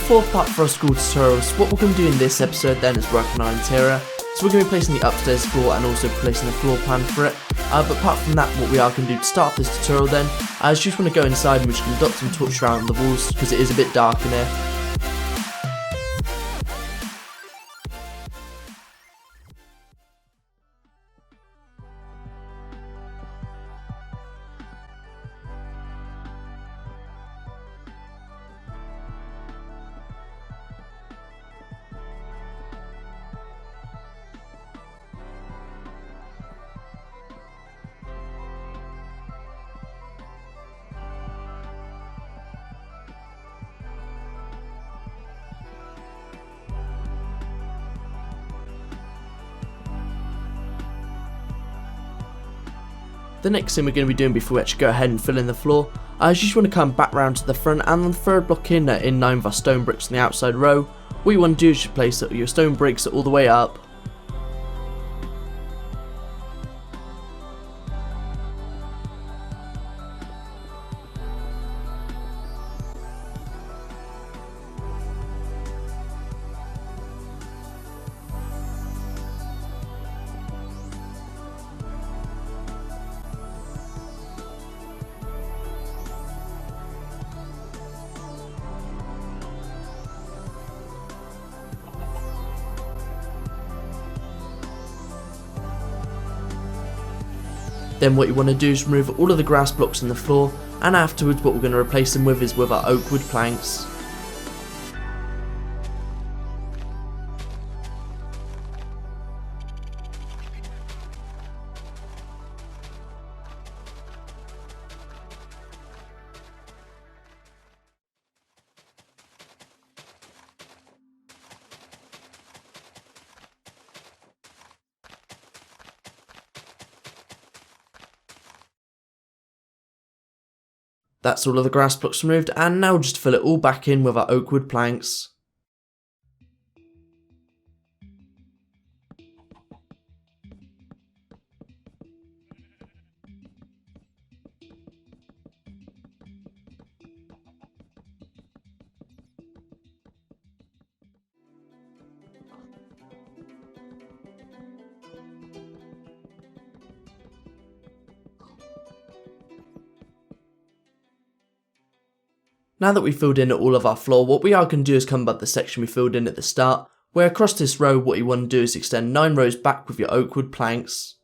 fourth part for our school tutorials. What we're going to do in this episode then is work on our interior. So we're going to be placing the upstairs floor and also placing the floor plan for it. But apart from that, what we are going to do to start this tutorial then, I just want to go inside and we're just going to dot some torch around the walls because it is a bit dark in here. The next thing we're going to be doing before we actually go ahead and fill in the floor, I just want to come back round to the front and on the third block in 9 of our stone bricks on the outside row. What you want to do is just place your stone bricks all the way up. Then what you want to do is remove all of the grass blocks on the floor, and afterwards what we're going to replace them with is with our oak wood planks. That's all of the grass blocks removed, and now just fill it all back in with our oak wood planks. Now that we've filled in all of our floor, what we are going to do is come back to the section we filled in at the start, where across this row what you want to do is extend 9 rows back with your oak wood planks.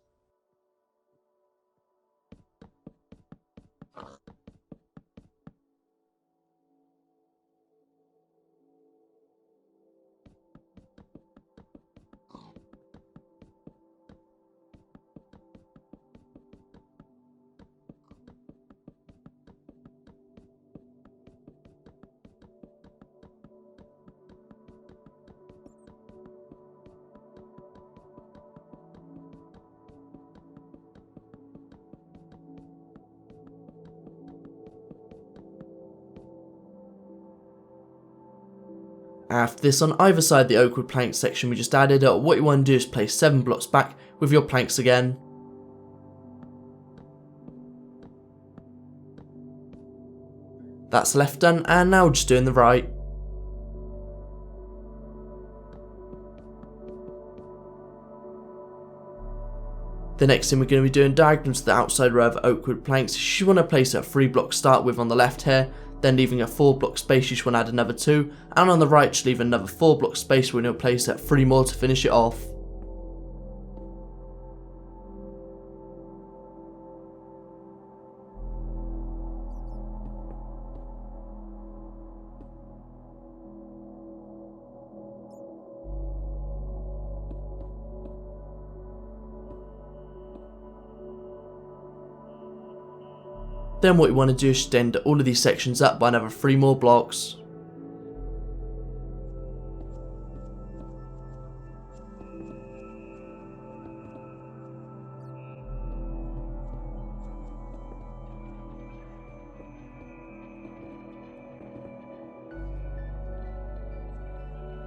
After this, on either side of the oak wood plank section we just added, what you want to do is place 7 blocks back with your planks again. That's left done, and now we're just doing the right. The next thing we're going to be doing diagonal to the outside row of oak wood planks. You want to place a 3 block start with on the left here, then leaving a 4 block space you just want to add another 2, and on the right just leave another 4 block space where you'll place 3 more to finish it off. Then what you want to do is extend all of these sections up by another 3 more blocks.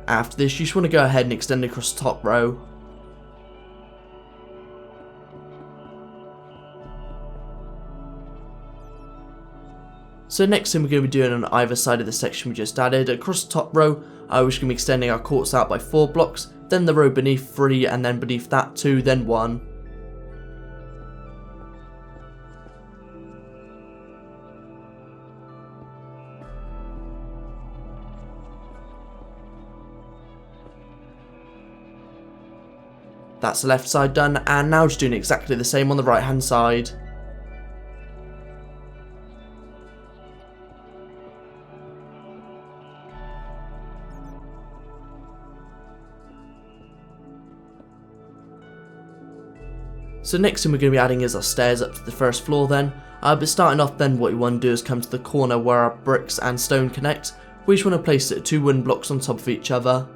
After this, you just want to go ahead and extend across the top row. So next thing we're going to be doing on either side of the section we just added, across the top row, we're just going to be extending our courts out by 4 blocks, then the row beneath 3, and then beneath that 2, then 1. That's the left side done, and now just doing exactly the same on the right hand side. So next thing we're going to be adding is our stairs up to the first floor then, but starting off then what you want to do is come to the corner where our bricks and stone connect. We just want to place 2 wooden blocks on top of each other.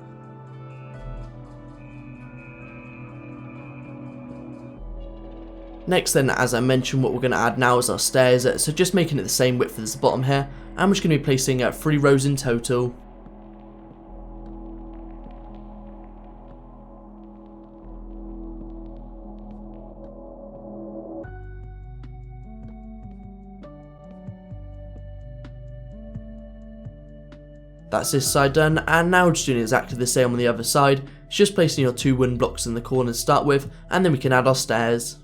Next then, as I mentioned, what we're going to add now is our stairs, so just making it the same width as the bottom here, and we're just going to be placing 3 rows in total. That's this side done, and now just doing exactly the same on the other side. It's just placing your 2 wooden blocks in the corner to start with, and then we can add our stairs.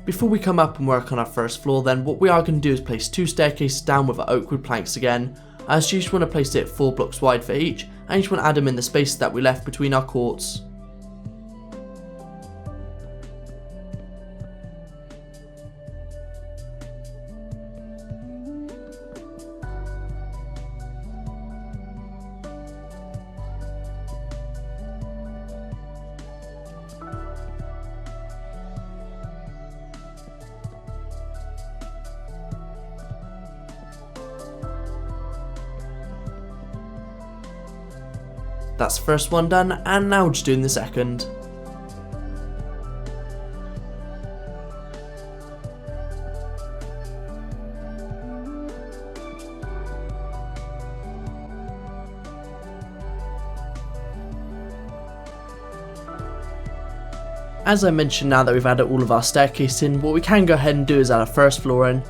Before we come up and work on our first floor then, what we are going to do is place 2 staircases down with our oak wood planks again, as you just want to place it 4 blocks wide for each, and you just want to add them in the space that we left between our courts. That's the first one done, and now we're just doing the second. As I mentioned, now that we've added all of our staircase in, what we can go ahead and do is add our first floor in.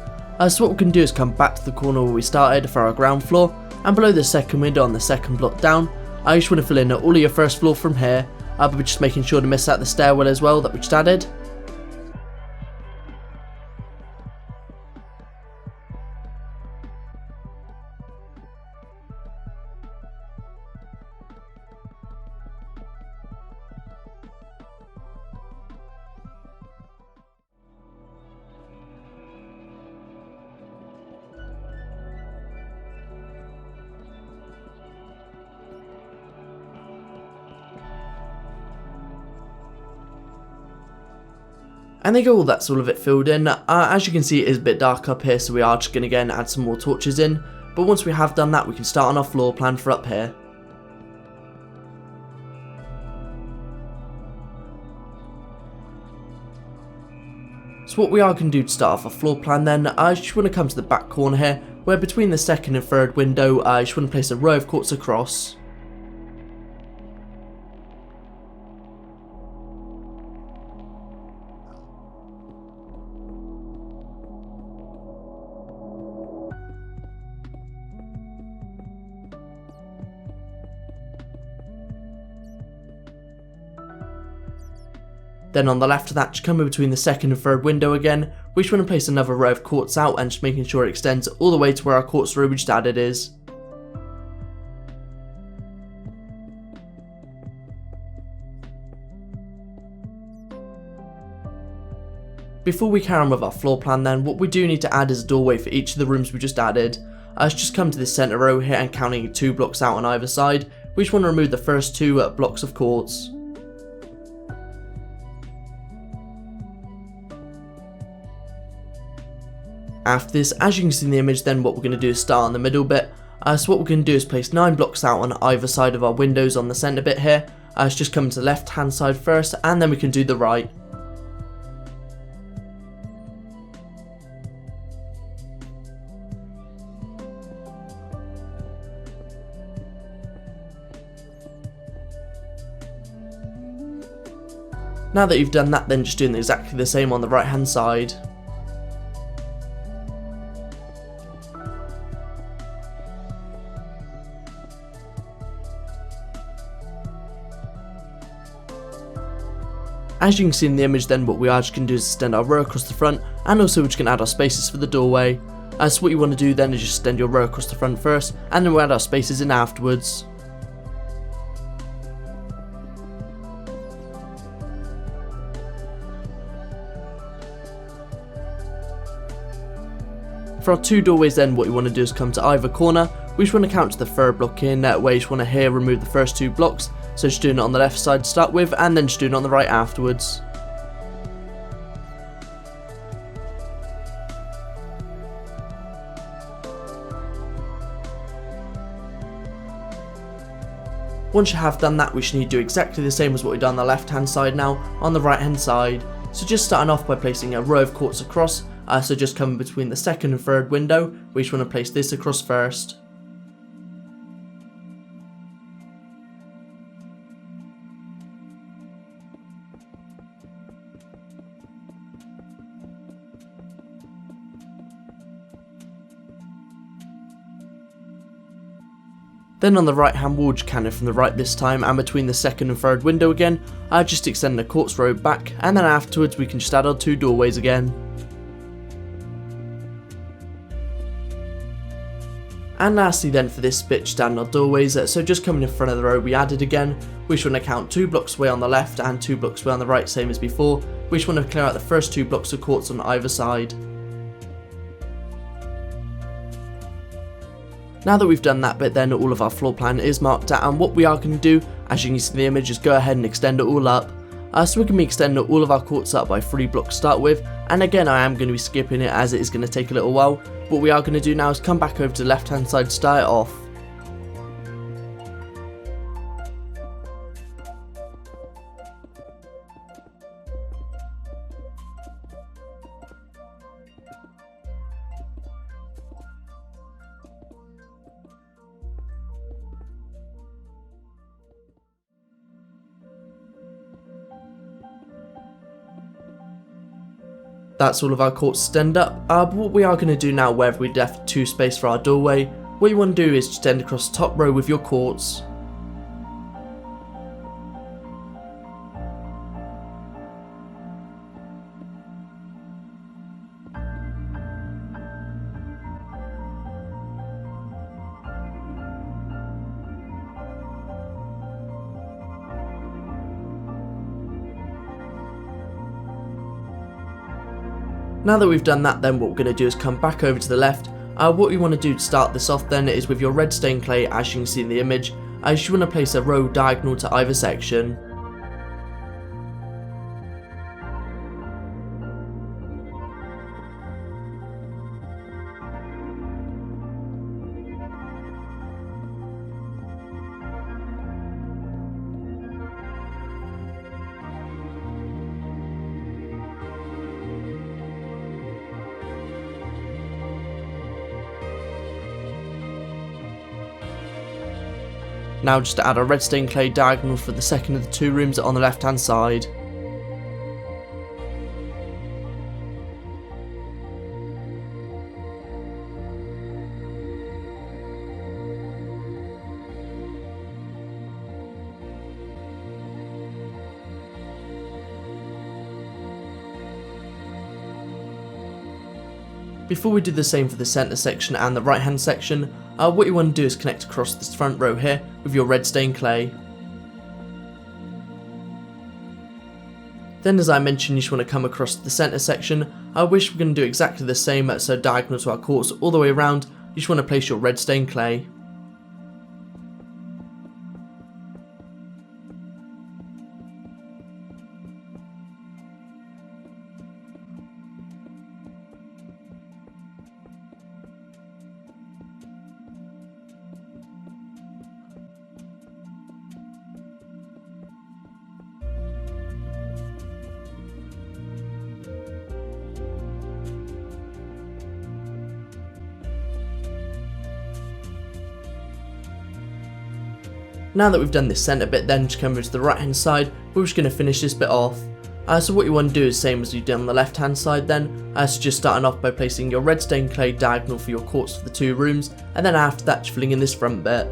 So what we can do is come back to the corner where we started for our ground floor, and below the second window on the second block down, I just want to fill in all of your first floor from here, but we're just making sure to miss out the stairwell as well that we just added. And there you go, that's all of it filled in. As you can see, it is a bit dark up here, so we are just going to again add some more torches in. But once we have done that, we can start on our floor plan for up here. So what we are going to do to start off our floor plan then, I just want to come to the back corner here, where between the second and third window, I just want to place a row of courts across. Then on the left of that, just come in between the second and third window again, we just want to place another row of courts out and just making sure it extends all the way to where our courts row we just added is. Before we carry on with our floor plan then, what we do need to add is a doorway for each of the rooms we just added. Let's just come to this centre row here and counting 2 blocks out on either side, we just want to remove the first 2 blocks of courts. After this, as you can see in the image then, what we're going to do is start on the middle bit. So what we're going to do is place 9 blocks out on either side of our windows on the centre bit here, It's just coming to the left hand side first, and then we can do the right. Now that you've done that, then just doing exactly the same on the right hand side. As you can see in the image then, what we are just going to do is extend our row across the front, and also we're just going to add our spaces for the doorway. So what you want to do then is just extend your row across the front first, and then we'll add our spaces in afterwards. For our two doorways then, what you want to do is come to either corner. We just want to count to the third block in, where you just want to here remove the first two blocks. So just doing it on the left side to start with, and then just doing it on the right afterwards. Once you have done that, we should need to do exactly the same as what we've done on the left hand side now on the right hand side. So just starting off by placing a row of quartz across, so just coming between the second and third window, we just want to place this across first. Then on the right hand wall, just count it from the right this time, and between the second and third window again, just extend the quartz row back, and then afterwards we can just add our two doorways again. And lastly then for this bit, just adding our doorways, so just coming in front of the row we added again, we just want to count 2 blocks away on the left and 2 blocks away on the right, same as before. We just want to clear out the first 2 blocks of quartz on either side. Now that we've done that bit then, all of our floor plan is marked out, and what we are going to do, as you can see in the image, is go ahead and extend it all up. So we can be extending all of our quartz up by 3 blocks to start with, and again I am going to be skipping it as it is going to take a little while. What we are going to do now is come back over to the left hand side to start it off. That's all of our quartz stand up, but what we are going to do now, wherever we left 2 space for our doorway, what you want to do is just end across the top row with your quartz. Now that we've done that then, what we're going to do is come back over to the left. What you want to do to start this off then is with your red stained clay, as you can see in the image, you want to place a row diagonal to either section. Now just to add a red stained clay diagonal for the second of the 2 rooms on the left hand side. Before we do the same for the centre section and the right hand section, what you want to do is connect across this front row here with your red stained clay. Then, as I mentioned, you just want to come across the centre section, which we're going to do exactly the same, so diagonal to our quartz all the way around. You just want to place your red stained clay. Now that we've done this centre bit then, just come over to the right hand side, we're just going to finish this bit off. So what you want to do is same as you did on the left hand side then, so just starting off by placing your red stained clay diagonal for your quartz for the 2 rooms, and then after that just filling in this front bit.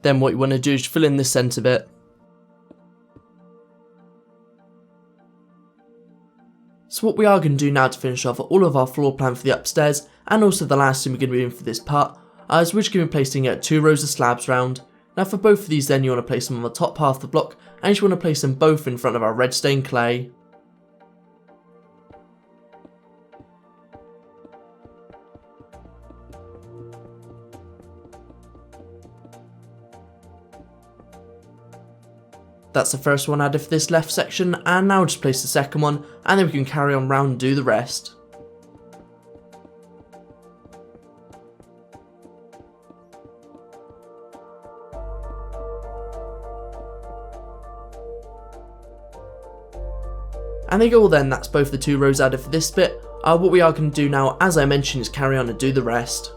Then what you want to do is fill in this centre bit. So what we are going to do now to finish off all of our floor plan for the upstairs, and also the last thing we're going to be doing for this part, is we're just going to be placing 2 rows of slabs round. Now for both of these then you want to place them on the top half of the block, and you just want to place them both in front of our red stained clay. That's the first one added for this left section, and now just place the second one, and then we can carry on round and do the rest. And there you go then, that's both the 2 rows added for this bit. What we are going to do now, as I mentioned, is carry on and do the rest.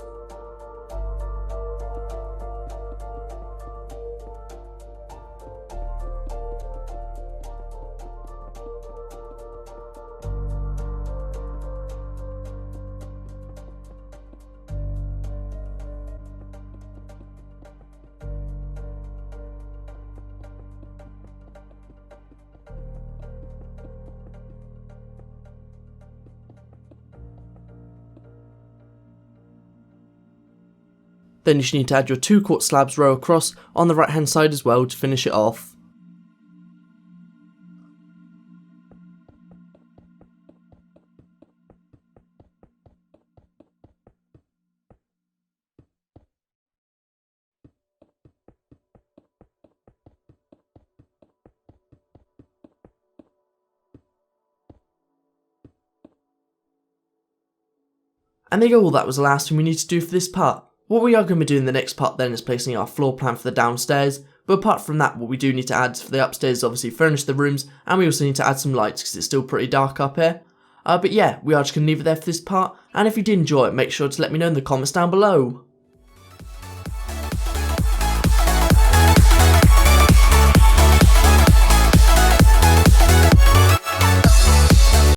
Then you just need to add your 2 quartz slabs row across on the right hand side as well to finish it off. And there you go, well, that was the last thing we need to do for this part. What we are going to be doing in the next part then is placing our floor plan for the downstairs, but apart from that what we do need to add for the upstairs is obviously furnish the rooms, and we also need to add some lights because it's still pretty dark up here. But yeah, we are just going to leave it there for this part, and if you did enjoy it make sure to let me know in the comments down below.